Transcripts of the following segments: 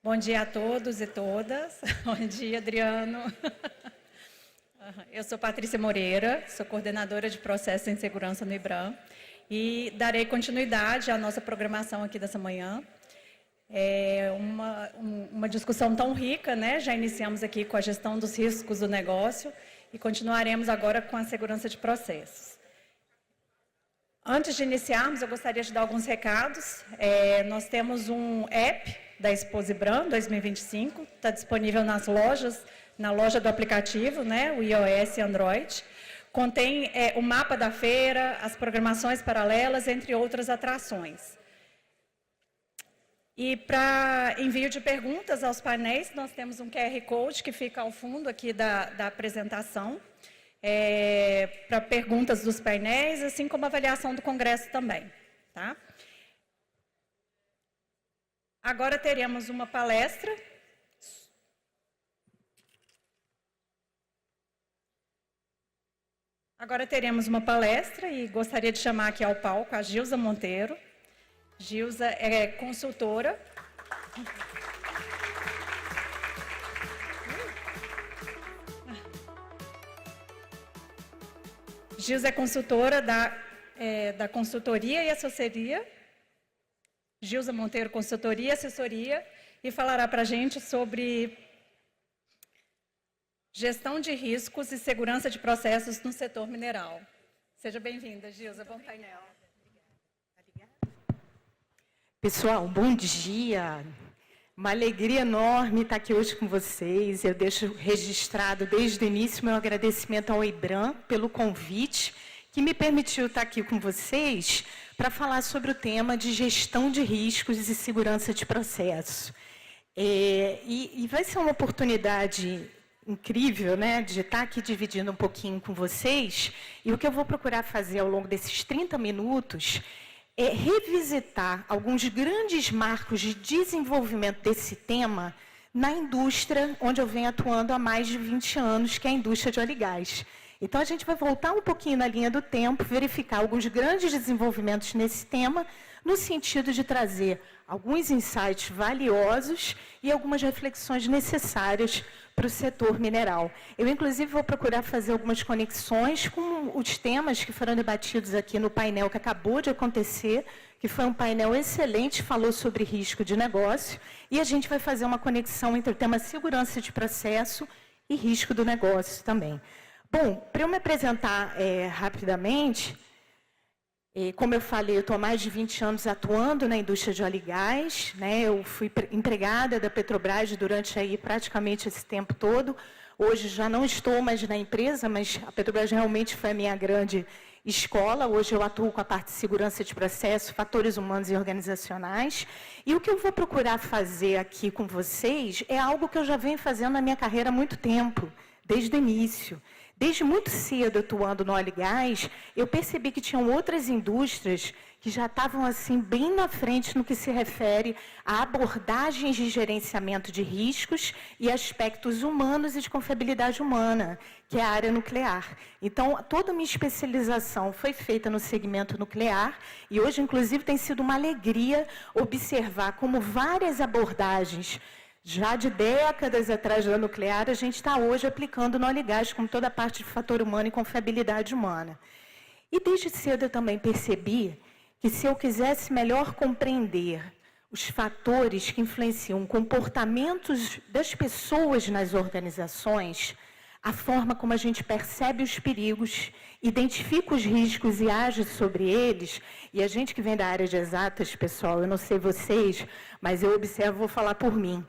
Bom dia a todos e todas. Bom dia, Adriano. Eu sou Patrícia Moreira, sou coordenadora de Processos em Segurança no IBRAM e darei continuidade à nossa programação aqui dessa manhã. É uma discussão tão rica, né? Já iniciamos aqui com a gestão dos riscos do negócio e continuaremos agora com a segurança de processos. Antes de iniciarmos, eu gostaria de dar alguns recados. Nós temos um app da Expo IBRAM 2025, está disponível nas lojas, na loja do aplicativo, né, o iOS e Android. Contém o mapa da feira, as programações paralelas, entre outras atrações. E para envio de perguntas aos painéis, nós temos um QR Code que fica ao fundo aqui da apresentação, para perguntas dos painéis, assim como avaliação do congresso também. Tá? Agora teremos uma palestra. E gostaria de chamar aqui ao palco a Gilza Monteiro. Gilza é consultora. Gilza é consultora da consultoria e assessoria. Gilza Monteiro, consultoria e assessoria, e falará para a gente sobre gestão de riscos e segurança de processos no setor mineral. Seja bem-vinda, Gilza. Bom painel. Pessoal, bom dia. Uma alegria enorme estar aqui hoje com vocês. Eu deixo registrado desde o início meu agradecimento ao IBRAM pelo convite que me permitiu estar aqui com vocês para falar sobre o tema de gestão de riscos e segurança de processo. E vai ser uma oportunidade incrível, né, de estar aqui dividindo um pouquinho com vocês. E o que eu vou procurar fazer ao longo desses 30 minutos é revisitar alguns grandes marcos de desenvolvimento desse tema na indústria onde eu venho atuando há mais de 20 anos, que é a indústria de óleo e gás. Então, a gente vai voltar um pouquinho na linha do tempo, verificar alguns grandes desenvolvimentos nesse tema, no sentido de trazer alguns insights valiosos e algumas reflexões necessárias para o setor mineral. Eu, inclusive, vou procurar fazer algumas conexões com os temas que foram debatidos aqui no painel que acabou de acontecer, que foi um painel excelente, falou sobre risco de negócio, e a gente vai fazer uma conexão entre o tema segurança de processo e risco do negócio também. Bom, para eu me apresentar rapidamente, como eu falei, eu estou há mais de 20 anos atuando na indústria de óleo e gás, né? Eu fui empregada da Petrobras durante aí praticamente esse tempo todo. Hoje já não estou mais na empresa, mas a Petrobras realmente foi a minha grande escola. Hoje eu atuo com a parte de segurança de processo, fatores humanos e organizacionais. E o que eu vou procurar fazer aqui com vocês é algo que eu já venho fazendo na minha carreira há muito tempo, desde o início. Desde muito cedo, atuando no óleo e gás, eu percebi que tinham outras indústrias que já estavam assim bem na frente no que se refere a abordagens de gerenciamento de riscos e aspectos humanos e de confiabilidade humana, que é a área nuclear. Então, toda a minha especialização foi feita no segmento nuclear e hoje, inclusive, tem sido uma alegria observar como várias abordagens já de décadas atrás da nuclear, a gente está hoje aplicando no óleo e gás, com toda a parte de fator humano e confiabilidade humana. E desde cedo eu também percebi que se eu quisesse melhor compreender os fatores que influenciam comportamentos das pessoas nas organizações, a forma como a gente percebe os perigos, identifica os riscos e age sobre eles, e a gente que vem da área de exatas, pessoal, eu não sei vocês, mas eu observo, vou falar por mim,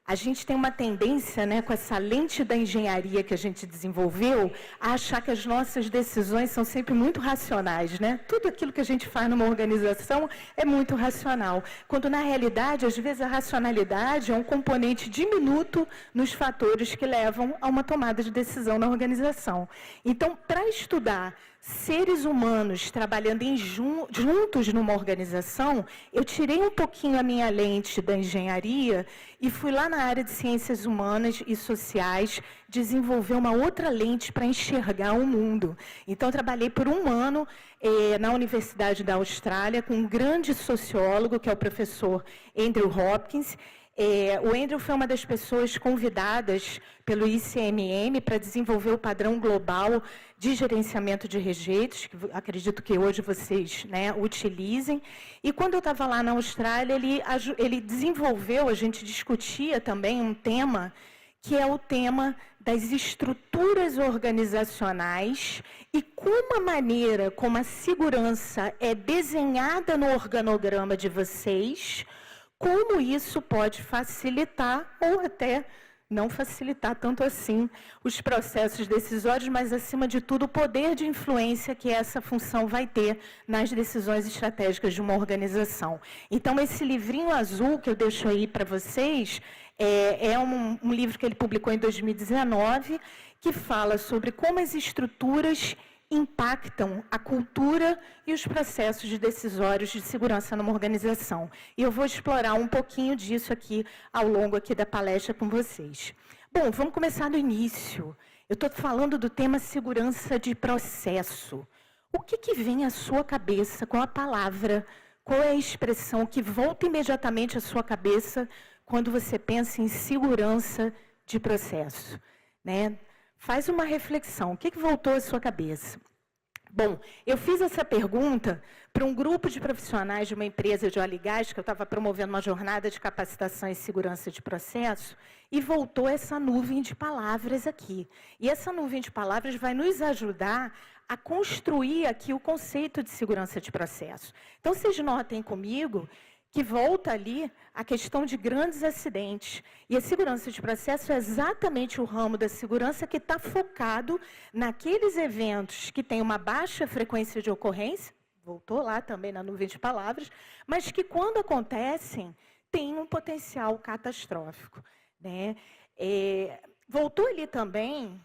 a gente tem uma tendência, né, com essa lente da engenharia que a gente desenvolveu, a achar que as nossas decisões são sempre muito racionais, né? Tudo aquilo que a gente faz numa organização é muito racional, quando na realidade, às vezes, a racionalidade é um componente diminuto nos fatores que levam a uma tomada de decisão na organização. Então, para estudar seres humanos trabalhando juntos numa organização, eu tirei um pouquinho a minha lente da engenharia e fui lá na área de ciências humanas e sociais desenvolver uma outra lente para enxergar o mundo. Então, trabalhei por um ano na Universidade da Austrália com um grande sociólogo, que é o professor Andrew Hopkins, O Andrew foi uma das pessoas convidadas pelo ICMM para desenvolver o padrão global de gerenciamento de rejeitos, que acredito que hoje vocês, né, utilizem. E quando eu estava lá na Austrália, ele desenvolveu, a gente discutia também um tema, que é o tema das estruturas organizacionais e como a maneira como a segurança é desenhada no organograma de vocês, como isso pode facilitar ou até não facilitar tanto assim os processos decisórios, mas, acima de tudo, o poder de influência que essa função vai ter nas decisões estratégicas de uma organização. Então, esse livrinho azul que eu deixo aí para vocês é um livro que ele publicou em 2019, que fala sobre como as estruturas impactam a cultura e os processos decisórios de segurança numa organização. E eu vou explorar um pouquinho disso aqui ao longo aqui da palestra com vocês. Bom, vamos começar do início. Eu estou falando do tema segurança de processo. O que vem à sua cabeça com a palavra? Qual é a expressão que volta imediatamente à sua cabeça quando você pensa em segurança de processo, né? Faz uma reflexão. O que voltou à sua cabeça? Bom, eu fiz essa pergunta para um grupo de profissionais de uma empresa de óleo e gás, que eu estava promovendo uma jornada de capacitação em segurança de processo, e voltou essa nuvem de palavras aqui. E essa nuvem de palavras vai nos ajudar a construir aqui o conceito de segurança de processo. Então, vocês notem comigo que volta ali a questão de grandes acidentes. E a segurança de processo é exatamente o ramo da segurança que está focado naqueles eventos que têm uma baixa frequência de ocorrência, voltou lá também na nuvem de palavras, mas que, quando acontecem, têm um potencial catastrófico, né? Voltou ali também,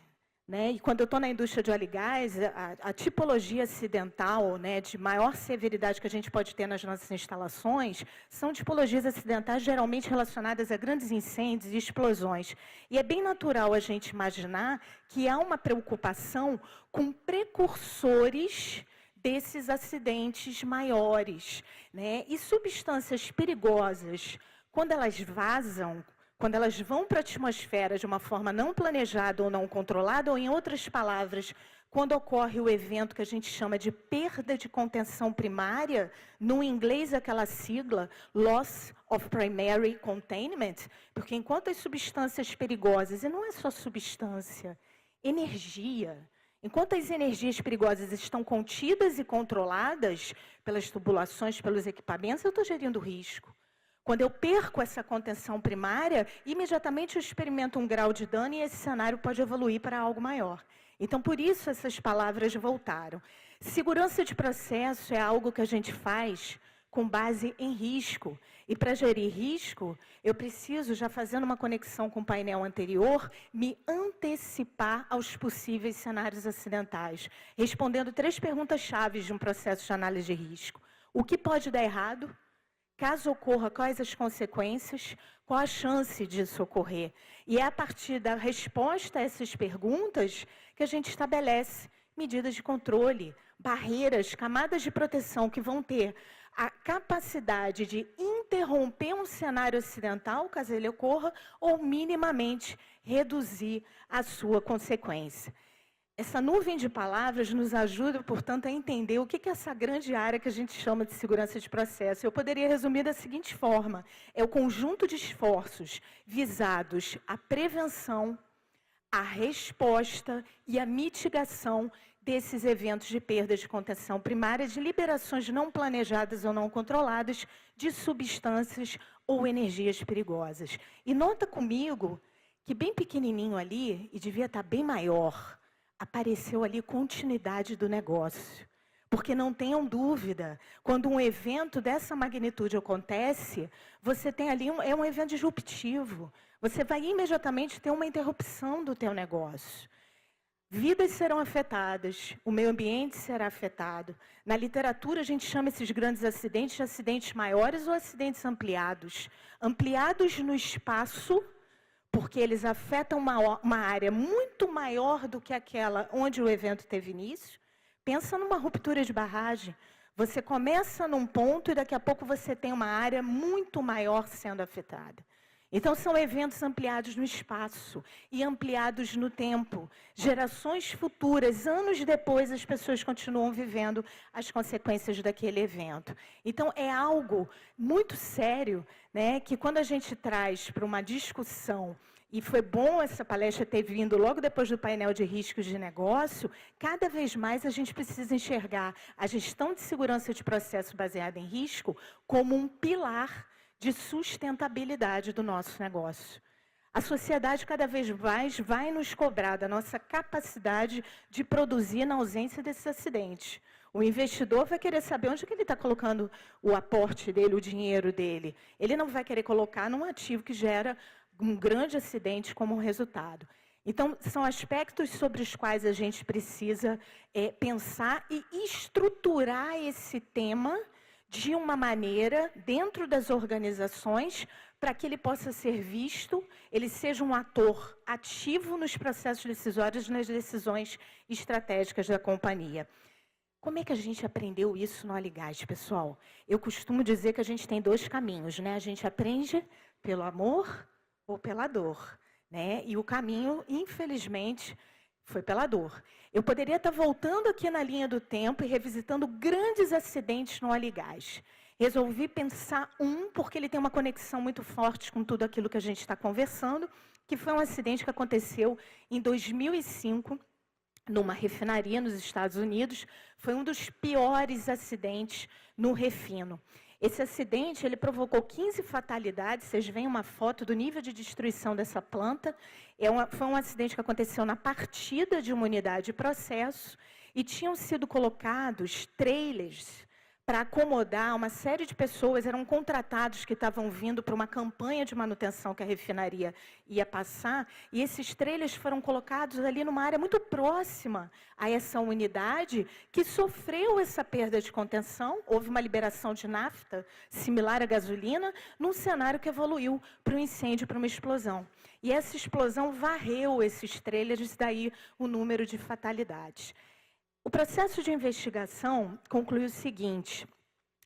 né, e quando eu estou na indústria de óleo e gás, a tipologia acidental, né, de maior severidade que a gente pode ter nas nossas instalações são tipologias acidentais geralmente relacionadas a grandes incêndios e explosões. E é bem natural a gente imaginar que há uma preocupação com precursores desses acidentes maiores, né, e substâncias perigosas, quando elas vazam, quando elas vão para a atmosfera de uma forma não planejada ou não controlada, ou, em outras palavras, quando ocorre o evento que a gente chama de perda de contenção primária, no inglês aquela sigla, Loss of Primary Containment, porque enquanto as substâncias perigosas, e não é só substância, energia, enquanto as energias perigosas estão contidas e controladas pelas tubulações, pelos equipamentos, eu estou gerindo risco. Quando eu perco essa contenção primária, imediatamente eu experimento um grau de dano e esse cenário pode evoluir para algo maior. Então, por isso, essas palavras voltaram. Segurança de processo é algo que a gente faz com base em risco. E para gerir risco, eu preciso, já fazendo uma conexão com o painel anterior, me antecipar aos possíveis cenários acidentais, respondendo 3 perguntas-chave de um processo de análise de risco. O que pode dar errado? Caso ocorra, quais as consequências? Qual a chance disso ocorrer? E é a partir da resposta a essas perguntas que a gente estabelece medidas de controle, barreiras, camadas de proteção que vão ter a capacidade de interromper um cenário acidental, caso ele ocorra, ou minimamente reduzir a sua consequência. Essa nuvem de palavras nos ajuda, portanto, a entender o que é essa grande área que a gente chama de segurança de processo. Eu poderia resumir da seguinte forma: é o conjunto de esforços visados à prevenção, à resposta e à mitigação desses eventos de perda de contenção primária, de liberações não planejadas ou não controladas de substâncias ou energias perigosas. E nota comigo que bem pequenininho ali, e devia estar bem maior, apareceu ali continuidade do negócio. Porque não tenham dúvida, quando um evento dessa magnitude acontece, você tem ali é um evento disruptivo. Você vai imediatamente ter uma interrupção do teu negócio. Vidas serão afetadas, o meio ambiente será afetado. Na literatura, a gente chama esses grandes acidentes de acidentes maiores ou acidentes ampliados. Ampliados no espaço, porque eles afetam uma área muito maior do que aquela onde o evento teve início. Pensa numa ruptura de barragem. Você começa num ponto e daqui a pouco você tem uma área muito maior sendo afetada. Então, são eventos ampliados no espaço e ampliados no tempo. Gerações futuras, anos depois, as pessoas continuam vivendo as consequências daquele evento. Então, é algo muito sério, né, que quando a gente traz para uma discussão, e foi bom essa palestra ter vindo logo depois do painel de riscos de negócio, cada vez mais a gente precisa enxergar a gestão de segurança de processo baseada em risco como um pilar de sustentabilidade do nosso negócio. A sociedade cada vez mais vai nos cobrar da nossa capacidade de produzir na ausência desses acidentes. O investidor vai querer saber onde que ele está colocando o aporte dele, o dinheiro dele. Ele não vai querer colocar num ativo que gera um grande acidente como resultado. Então, são aspectos sobre os quais a gente precisa pensar e estruturar esse tema de uma maneira, dentro das organizações, para que ele possa ser visto, ele seja um ator ativo nos processos decisórios, nas decisões estratégicas da companhia. Como é que a gente aprendeu isso no Aligás, pessoal? Eu costumo dizer que a gente tem 2 caminhos, né? A gente aprende pelo amor ou pela dor, né? E o caminho, infelizmente, foi pela dor. Eu poderia estar voltando aqui na linha do tempo e revisitando grandes acidentes no Aligás. Resolvi pensar porque ele tem uma conexão muito forte com tudo aquilo que a gente está conversando, que foi um acidente que aconteceu em 2005, numa refinaria nos Estados Unidos. Foi um dos piores acidentes no refino. Esse acidente, ele provocou 15 fatalidades. Vocês veem uma foto do nível de destruição dessa planta. Foi um acidente que aconteceu na partida de uma unidade de processo e tinham sido colocados trailers para acomodar uma série de pessoas. Eram contratados que estavam vindo para uma campanha de manutenção que a refinaria ia passar, e esses trailers foram colocados ali numa área muito próxima a essa unidade, que sofreu essa perda de contenção. Houve uma liberação de nafta, similar à gasolina, num cenário que evoluiu para um incêndio, para uma explosão. E essa explosão varreu esses trailers, daí o número de fatalidades. O processo de investigação concluiu o seguinte: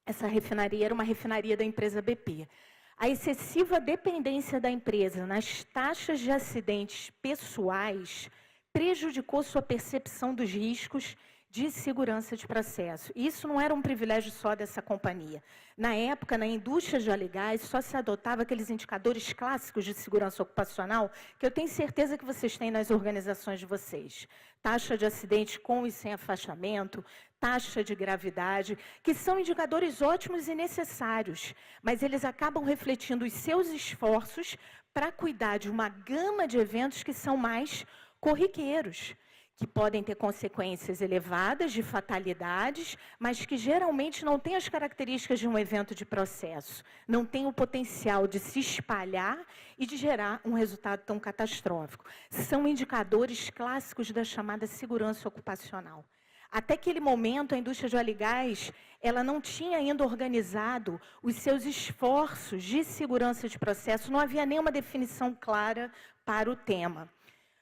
essa refinaria era uma refinaria da empresa BP. A excessiva dependência da empresa nas taxas de acidentes pessoais prejudicou sua percepção dos riscos de segurança de processo. E isso não era um privilégio só dessa companhia. Na época, na indústria de óleo e gás, só se adotava aqueles indicadores clássicos de segurança ocupacional, que eu tenho certeza que vocês têm nas organizações de vocês. Taxa de acidente com e sem afastamento, taxa de gravidade, que são indicadores ótimos e necessários, mas eles acabam refletindo os seus esforços para cuidar de uma gama de eventos que são mais corriqueiros, que podem ter consequências elevadas de fatalidades, mas que geralmente não têm as características de um evento de processo, não têm o potencial de se espalhar e de gerar um resultado tão catastrófico. São indicadores clássicos da chamada segurança ocupacional. Até aquele momento, a indústria de óleo e gás, ela não tinha ainda organizado os seus esforços de segurança de processo, não havia nenhuma definição clara para o tema.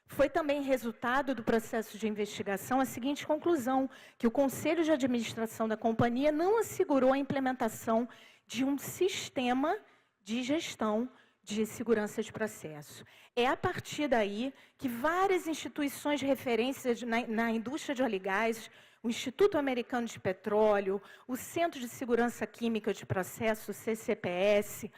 Foi também resultado do processo de investigação a seguinte conclusão: que o Conselho de Administração da companhia não assegurou a implementação de um sistema de gestão de segurança de processo. É a partir daí que várias instituições de referência na indústria de óleo e gás, o Instituto Americano de Petróleo, o Centro de Segurança Química de Processo, o CCPS,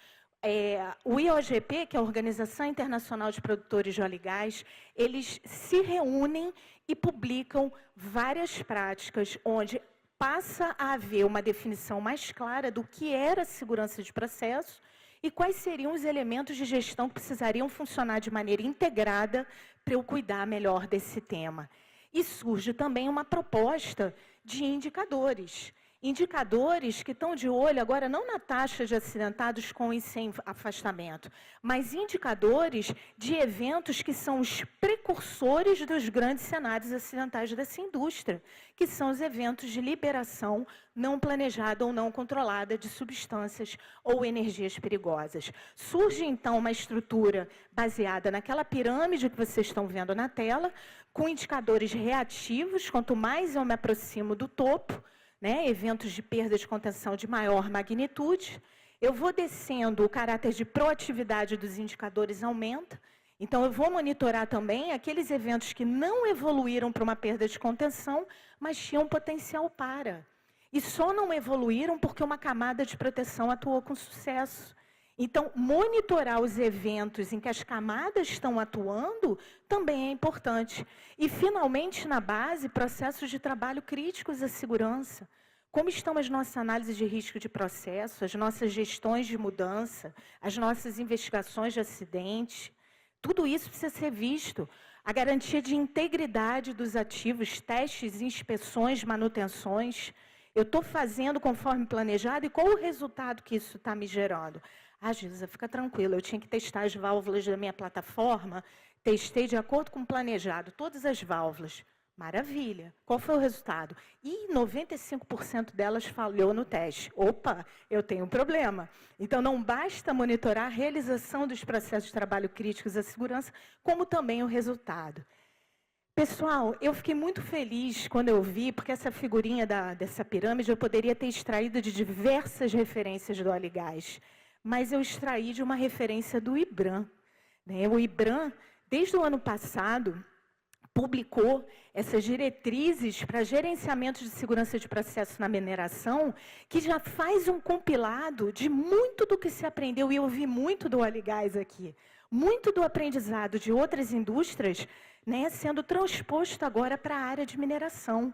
o IOGP, que é a Organização Internacional de Produtores de Óleo e Gás, eles se reúnem e publicam várias práticas onde passa a haver uma definição mais clara do que era segurança de processo e quais seriam os elementos de gestão que precisariam funcionar de maneira integrada para eu cuidar melhor desse tema. E surge também uma proposta de indicadores. Indicadores que estão de olho agora não na taxa de acidentados com e sem afastamento, mas indicadores de eventos que são os precursores dos grandes cenários acidentais dessa indústria, que são os eventos de liberação não planejada ou não controlada de substâncias ou energias perigosas. Surge, então, uma estrutura baseada naquela pirâmide que vocês estão vendo na tela, com indicadores reativos. Quanto mais eu me aproximo do topo, eventos de perda de contenção de maior magnitude, eu vou descendo, o caráter de proatividade dos indicadores aumenta. Então, eu vou monitorar também aqueles eventos que não evoluíram para uma perda de contenção, mas tinham potencial para. E só não evoluíram porque uma camada de proteção atuou com sucesso. Então, monitorar os eventos em que as camadas estão atuando também é importante. E, finalmente, na base, processos de trabalho críticos à segurança. Como estão as nossas análises de risco de processo, as nossas gestões de mudança, as nossas investigações de acidente? Tudo isso precisa ser visto. A garantia de integridade dos ativos, testes, inspeções, manutenções. Eu estou fazendo conforme planejado e qual o resultado que isso está me gerando? Gilza, fica tranquila, eu tinha que testar as válvulas da minha plataforma, testei de acordo com o planejado, todas as válvulas. Maravilha. Qual foi o resultado? E 95% delas falhou no teste. Opa, eu tenho um problema. Então, não basta monitorar a realização dos processos de trabalho críticos à segurança, como também o resultado. Pessoal, eu fiquei muito feliz quando eu vi, porque essa figurinha dessa pirâmide eu poderia ter extraído de diversas referências do óleo e gás, mas eu extraí de uma referência do IBRAM. O IBRAM, desde o ano passado, publicou essas diretrizes para gerenciamento de segurança de processo na mineração, que já faz um compilado de muito do que se aprendeu, e eu vi muito do óleo e gás aqui, muito do aprendizado de outras indústrias, sendo transposto agora para a área de mineração.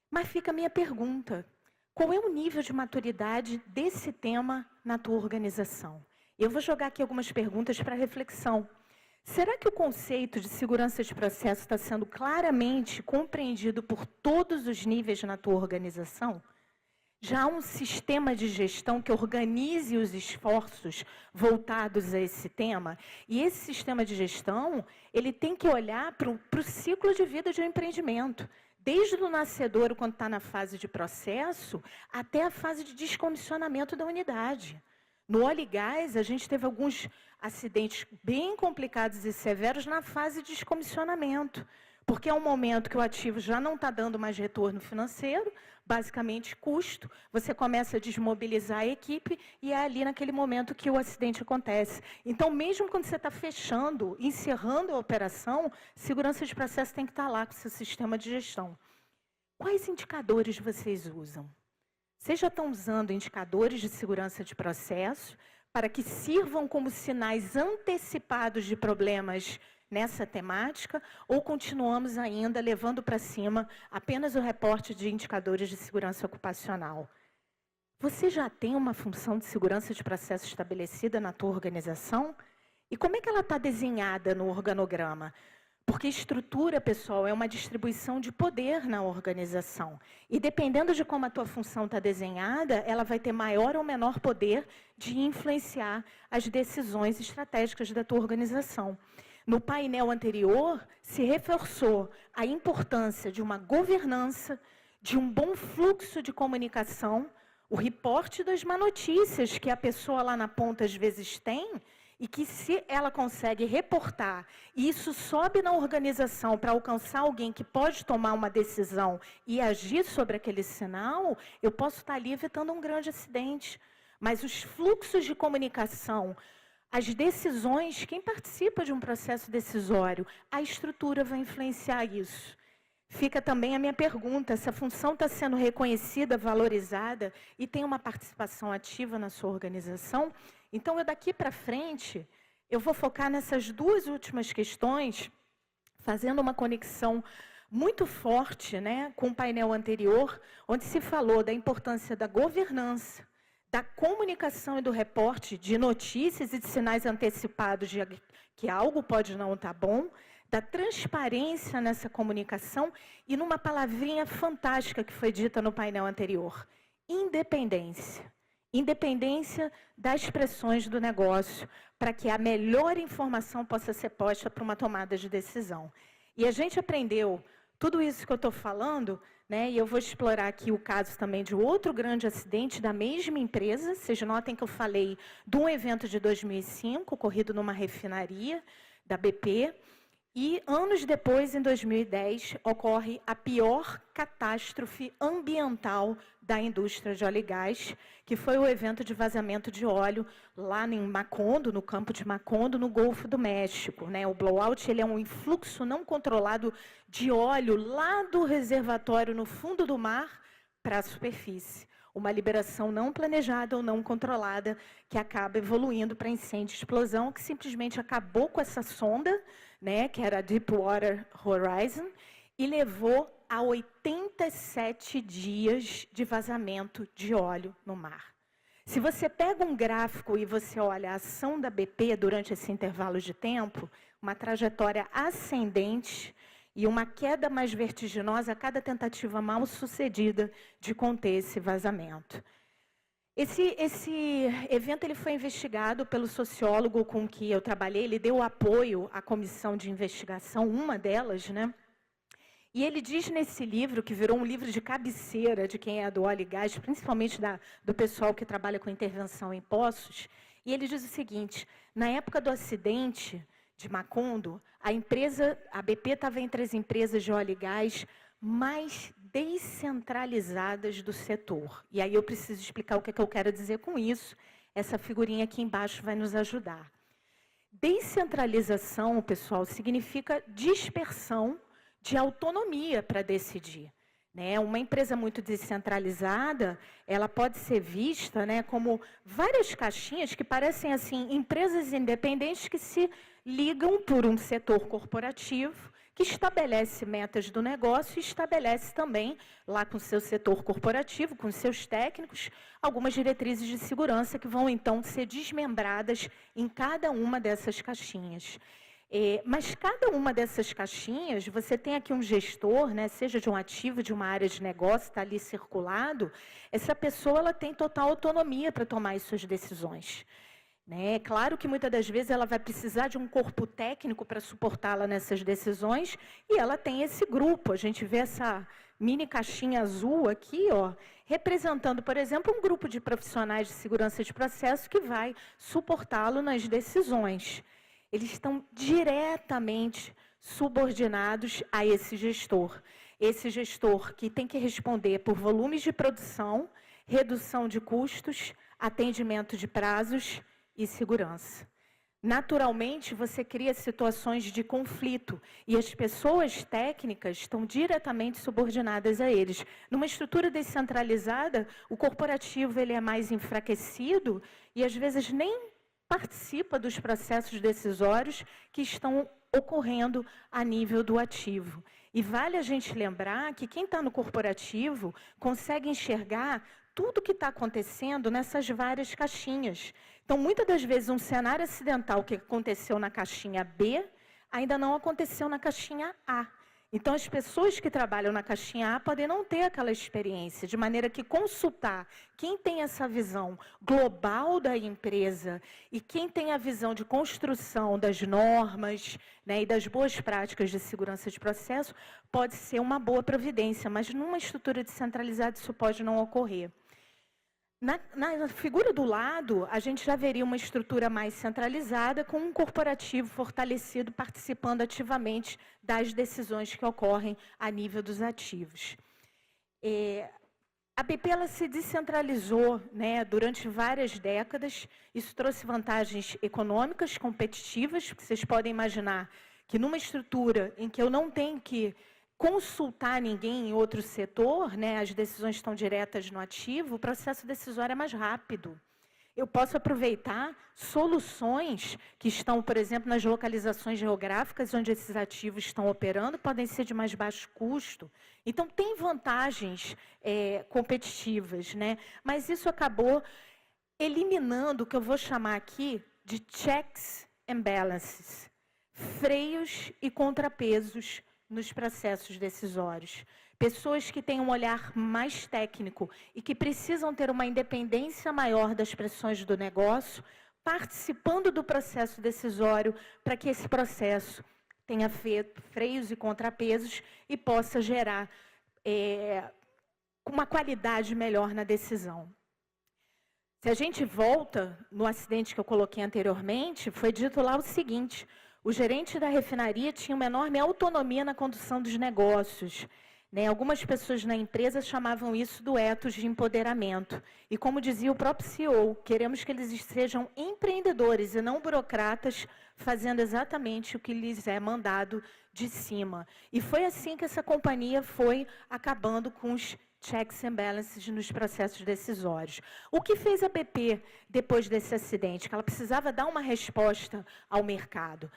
Mas fica a minha pergunta, qual é o nível de maturidade desse tema na tua organização? Eu vou jogar aqui algumas perguntas para reflexão. Será que o conceito de segurança de processo está sendo claramente compreendido por todos os níveis na tua organização? Já há um sistema de gestão que organize os esforços voltados a esse tema? E esse sistema de gestão, ele tem que olhar para o ciclo de vida de um empreendimento. Desde o nascedouro, quando está na fase de processo, até a fase de descomissionamento da unidade. No óleo e gás, a gente teve alguns acidentes bem complicados e severos na fase de descomissionamento, porque é um momento que o ativo já não está dando mais retorno financeiro, basicamente custo, você começa a desmobilizar a equipe e é ali naquele momento que o acidente acontece. Então, mesmo quando você está fechando, encerrando a operação, segurança de processo tem que estar lá com o seu sistema de gestão. Quais indicadores vocês usam? Vocês já estão usando indicadores de segurança de processo para que sirvam como sinais antecipados de problemas nessa temática, ou continuamos ainda levando para cima apenas o reporte de indicadores de segurança ocupacional? Você já tem uma função de segurança de processo estabelecida na tua organização? E como é que ela está desenhada no organograma? Porque estrutura, pessoal, é uma distribuição de poder na organização. E dependendo de como a tua função está desenhada, ela vai ter maior ou menor poder de influenciar as decisões estratégicas da tua organização. No painel anterior, se reforçou a importância de uma governança, de um bom fluxo de comunicação, o reporte das má notícias que a pessoa lá na ponta às vezes tem, e que se ela consegue reportar, e isso sobe na organização para alcançar alguém que pode tomar uma decisão e agir sobre aquele sinal, eu posso estar ali evitando um grande acidente. Mas os fluxos de comunicação, as decisões, quem participa de um processo decisório, a estrutura vai influenciar isso. Fica também a minha pergunta, essa função está sendo reconhecida, valorizada e tem uma participação ativa na sua organização? Então, eu daqui para frente, eu vou focar nessas duas últimas questões, fazendo uma conexão muito forte, com o painel anterior, onde se falou da importância da governança, da comunicação e do reporte de notícias e de sinais antecipados de que algo pode não estar bom, da transparência nessa comunicação e numa palavrinha fantástica que foi dita no painel anterior, independência. Independência das pressões do negócio, para que a melhor informação possa ser posta para uma tomada de decisão. E a gente aprendeu tudo isso que eu estou falando, e eu vou explorar aqui o caso também de outro grande acidente da mesma empresa. Vocês notem que eu falei de um evento de 2005, ocorrido numa refinaria da BP. E anos depois, em 2010, ocorre a pior catástrofe ambiental da indústria de óleo e gás, que foi o evento de vazamento de óleo lá em Macondo, no campo de Macondo, no Golfo do México, né? O blowout ele é um influxo não controlado de óleo lá do reservatório no fundo do mar para a superfície. Uma liberação não planejada ou não controlada que acaba evoluindo para incêndio e explosão, que simplesmente acabou com essa sonda, né, que era a Deepwater Horizon, e levou a 87 dias de vazamento de óleo no mar. Se você pega um gráfico e você olha a ação da BP durante esse intervalo de tempo, uma trajetória ascendente e uma queda mais vertiginosa a cada tentativa mal sucedida de conter esse vazamento. Esse evento ele foi investigado pelo sociólogo com que eu trabalhei, ele deu apoio à comissão de investigação, uma delas, né? E ele diz nesse livro, que virou um livro de cabeceira de quem é do óleo e gás, principalmente do pessoal que trabalha com intervenção em poços, e ele diz o seguinte: na época do acidente de Macondo, a BP estava entre as empresas de óleo e gás mais descentralizadas do setor. E aí eu preciso explicar o que eu quero dizer com isso. Essa figurinha aqui embaixo vai nos ajudar. Descentralização, pessoal, significa dispersão de autonomia para decidir. Né? Uma empresa muito descentralizada, ela pode ser vista, né, como várias caixinhas que parecem assim empresas independentes que se ligam por um setor corporativo que estabelece metas do negócio e estabelece também, lá com o seu setor corporativo, com seus técnicos, algumas diretrizes de segurança que vão, então, ser desmembradas em cada uma dessas caixinhas. Mas cada uma dessas caixinhas, você tem aqui um gestor, né, seja de um ativo, de uma área de negócio, está ali circulado, essa pessoa ela tem total autonomia para tomar as suas decisões. É claro que muitas das vezes ela vai precisar de um corpo técnico para suportá-la nessas decisões, e ela tem esse grupo. A gente vê essa mini caixinha azul aqui, ó, representando, por exemplo, um grupo de profissionais de segurança de processo que vai suportá-lo nas decisões. Eles estão diretamente subordinados a esse gestor. Esse gestor que tem que responder por volumes de produção, redução de custos, atendimento de prazos e segurança. Naturalmente, você cria situações de conflito e as pessoas técnicas estão diretamente subordinadas a eles. Numa estrutura descentralizada, o corporativo ele é mais enfraquecido e às vezes nem participa dos processos decisórios que estão ocorrendo a nível do ativo. E vale a gente lembrar que quem está no corporativo consegue enxergar tudo que está acontecendo nessas várias caixinhas. Então, muitas das vezes, um cenário acidental que aconteceu na caixinha B ainda não aconteceu na caixinha A. Então, as pessoas que trabalham na caixinha A podem não ter aquela experiência, de maneira que consultar quem tem essa visão global da empresa e quem tem a visão de construção das normas, né, e das boas práticas de segurança de processo pode ser uma boa providência, mas numa estrutura descentralizada isso pode não ocorrer. Na figura do lado, a gente já veria uma estrutura mais centralizada, com um corporativo fortalecido, participando ativamente das decisões que ocorrem a nível dos ativos. A BP ela se descentralizou, né, durante várias décadas. Isso trouxe vantagens econômicas, competitivas, porque vocês podem imaginar que numa estrutura em que eu não tenho que consultar ninguém em outro setor, né, as decisões estão diretas no ativo, o processo decisório é mais rápido. Eu posso aproveitar soluções que estão, por exemplo, nas localizações geográficas onde esses ativos estão operando, podem ser de mais baixo custo. Então, tem vantagens competitivas, né? Mas isso acabou eliminando o que eu vou chamar aqui de checks and balances, freios e contrapesos nos processos decisórios. Pessoas que têm um olhar mais técnico e que precisam ter uma independência maior das pressões do negócio, participando do processo decisório para que esse processo tenha freios e contrapesos e possa gerar uma qualidade melhor na decisão. Se a gente volta no acidente que eu coloquei anteriormente, foi dito lá o seguinte: O gerente da refinaria tinha uma enorme autonomia na condução dos negócios. Algumas pessoas na empresa chamavam isso do ethos de empoderamento. E como dizia o próprio CEO, queremos que eles sejam empreendedores e não burocratas, fazendo exatamente o que lhes é mandado de cima. E foi assim que essa companhia foi acabando com os checks and balances nos processos decisórios. O que fez a BP depois desse acidente? Que ela precisava dar uma resposta ao mercado.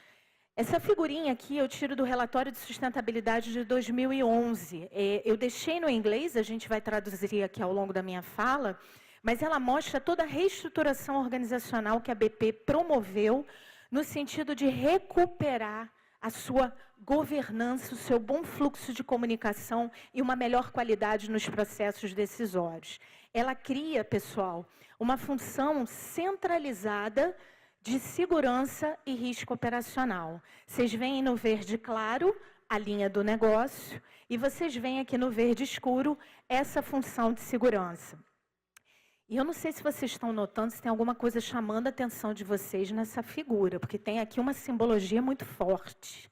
Essa figurinha aqui eu tiro do relatório de sustentabilidade de 2011. Eu deixei no inglês, a gente vai traduzir aqui ao longo da minha fala, mas ela mostra toda a reestruturação organizacional que a BP promoveu no sentido de recuperar a sua governança, o seu bom fluxo de comunicação e uma melhor qualidade nos processos decisórios. Ela cria, pessoal, uma função centralizada de segurança e risco operacional. Vocês veem no verde claro a linha do negócio e vocês veem aqui no verde escuro essa função de segurança. E eu não sei se vocês estão notando se tem alguma coisa chamando a atenção de vocês nessa figura, porque tem aqui uma simbologia muito forte.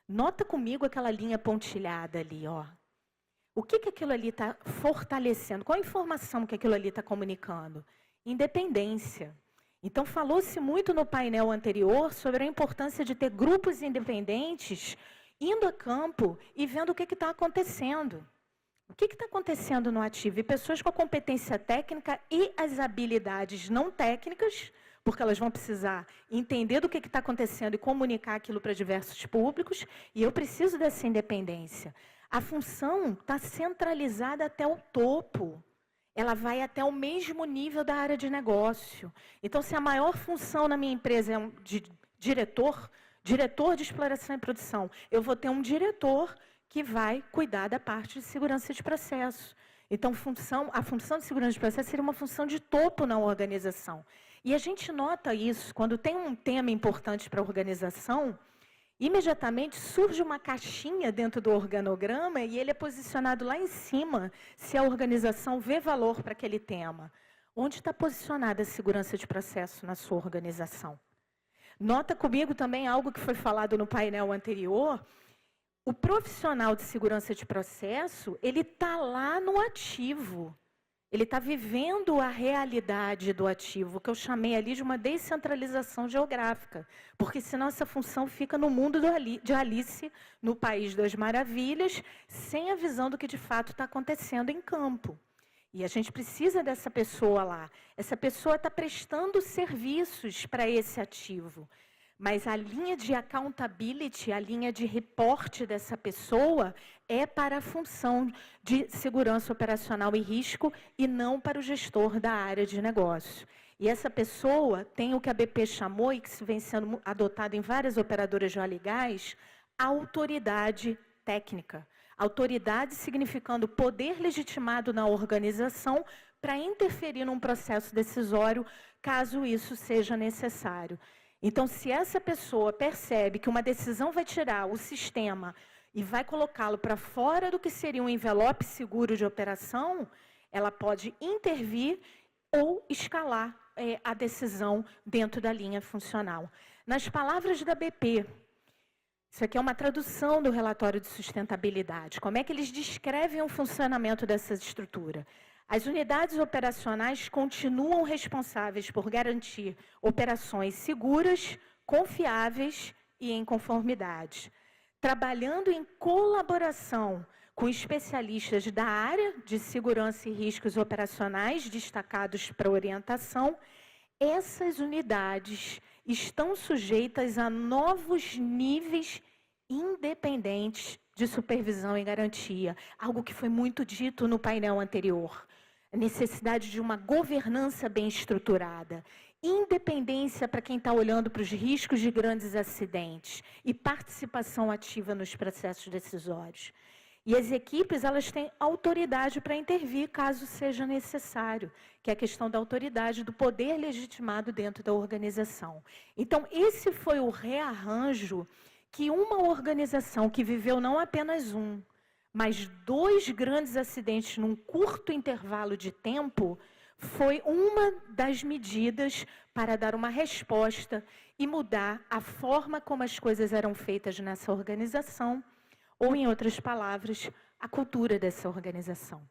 Nota comigo aquela linha pontilhada ali, ó. O que aquilo ali está fortalecendo? Qual a informação que aquilo ali está comunicando? Independência. Então, falou-se muito no painel anterior sobre a importância de ter grupos independentes indo a campo e vendo o que está acontecendo. O que está acontecendo no ativo? E pessoas com a competência técnica e as habilidades não técnicas, porque elas vão precisar entender do que está acontecendo e comunicar aquilo para diversos públicos, e eu preciso dessa independência. A função está centralizada até o topo. Ela vai até o mesmo nível da área de negócio. Então, se a maior função na minha empresa é de diretor de exploração e produção, eu vou ter um diretor que vai cuidar da parte de segurança de processo. Então, a função de segurança de processo seria uma função de topo na organização. E a gente nota isso, quando tem um tema importante para a organização, imediatamente surge uma caixinha dentro do organograma e ele é posicionado lá em cima, se a organização vê valor para aquele tema. Onde está posicionada a segurança de processo na sua organização? Nota comigo também algo que foi falado no painel anterior. O profissional de segurança de processo, ele está lá no ativo. Ele está vivendo a realidade do ativo, que eu chamei ali de uma descentralização geográfica, porque senão essa função fica no mundo de Alice, no País das Maravilhas, sem a visão do que de fato está acontecendo em campo. E a gente precisa dessa pessoa lá. Essa pessoa está prestando serviços para esse ativo. Mas a linha de accountability, a linha de reporte dessa pessoa é para a função de segurança operacional e risco e não para o gestor da área de negócio. E essa pessoa tem o que a BP chamou e que vem sendo adotado em várias operadoras de óleo e gás, autoridade técnica. Autoridade significando poder legitimado na organização para interferir num processo decisório, caso isso seja necessário. Então, se essa pessoa percebe que uma decisão vai tirar o sistema e vai colocá-lo para fora do que seria um envelope seguro de operação, ela pode intervir ou escalar a decisão dentro da linha funcional. Nas palavras da BP, isso aqui é uma tradução do relatório de sustentabilidade. Como é que eles descrevem o funcionamento dessa estrutura? As unidades operacionais continuam responsáveis por garantir operações seguras, confiáveis e em conformidade, trabalhando em colaboração com especialistas da área de segurança e riscos operacionais destacados para orientação. Essas unidades estão sujeitas a novos níveis independentes de supervisão e garantia, algo que foi muito dito no painel anterior. A necessidade de uma governança bem estruturada, independência para quem está olhando para os riscos de grandes acidentes e participação ativa nos processos decisórios. E as equipes, elas têm autoridade para intervir caso seja necessário, que é a questão da autoridade, do poder legitimado dentro da organização. Então, esse foi o rearranjo que uma organização que viveu não apenas mas 2 grandes acidentes num curto intervalo de tempo foi uma das medidas para dar uma resposta e mudar a forma como as coisas eram feitas nessa organização, ou, em outras palavras, a cultura dessa organização.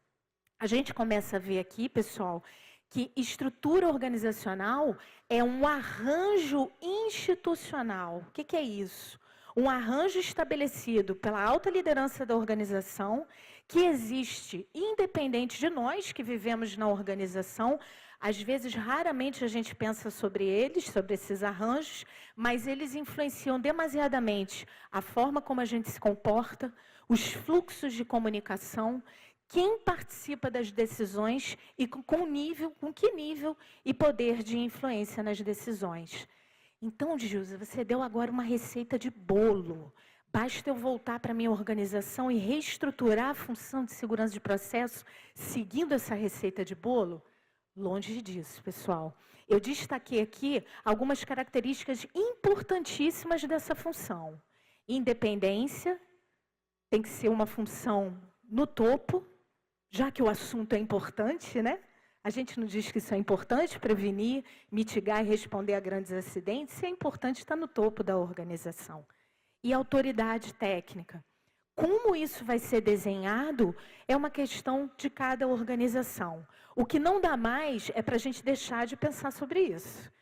A gente começa a ver aqui, pessoal, que estrutura organizacional é um arranjo institucional. O que é isso? Um arranjo estabelecido pela alta liderança da organização, que existe independente de nós que vivemos na organização. Às vezes, raramente a gente pensa sobre eles, sobre esses arranjos, mas eles influenciam demasiadamente a forma como a gente se comporta, os fluxos de comunicação, quem participa das decisões e com que nível e poder de influência nas decisões. Então, Gilza, você deu agora uma receita de bolo. Basta eu voltar para a minha organização e reestruturar a função de segurança de processo seguindo essa receita de bolo? Longe disso, pessoal. Eu destaquei aqui algumas características importantíssimas dessa função. Independência, tem que ser uma função no topo, já que o assunto é importante, né? A gente não diz que isso é importante, prevenir, mitigar e responder a grandes acidentes, se é importante estar no topo da organização. E autoridade técnica. Como isso vai ser desenhado é uma questão de cada organização. O que não dá mais é para a gente deixar de pensar sobre isso.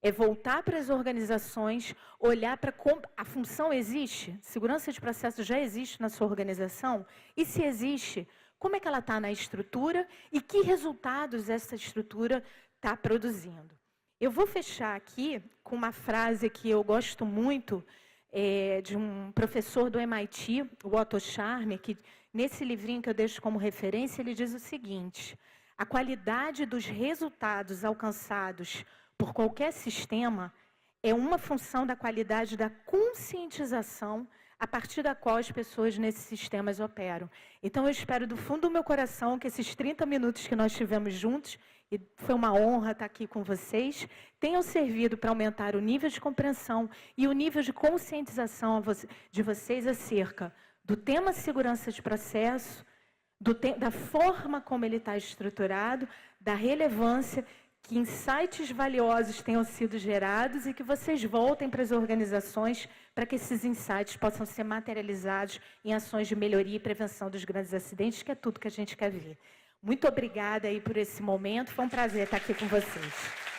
É voltar para as organizações, olhar para como a função existe, segurança de processo já existe na sua organização, e se existe, como é que ela está na estrutura e que resultados essa estrutura está produzindo. Eu vou fechar aqui com uma frase que eu gosto muito, de um professor do MIT, o Otto Scharmer, que nesse livrinho que eu deixo como referência, ele diz o seguinte: a qualidade dos resultados alcançados por qualquer sistema é uma função da qualidade da conscientização a partir da qual as pessoas nesses sistemas operam. Então, eu espero do fundo do meu coração que esses 30 minutos que nós tivemos juntos, e foi uma honra estar aqui com vocês, tenham servido para aumentar o nível de compreensão e o nível de conscientização de vocês acerca do tema segurança de processo, da forma como ele está estruturado, da relevância, que insights valiosos tenham sido gerados e que vocês voltem para as organizações para que esses insights possam ser materializados em ações de melhoria e prevenção dos grandes acidentes, que é tudo que a gente quer ver. Muito obrigada aí por esse momento, foi um prazer estar aqui com vocês.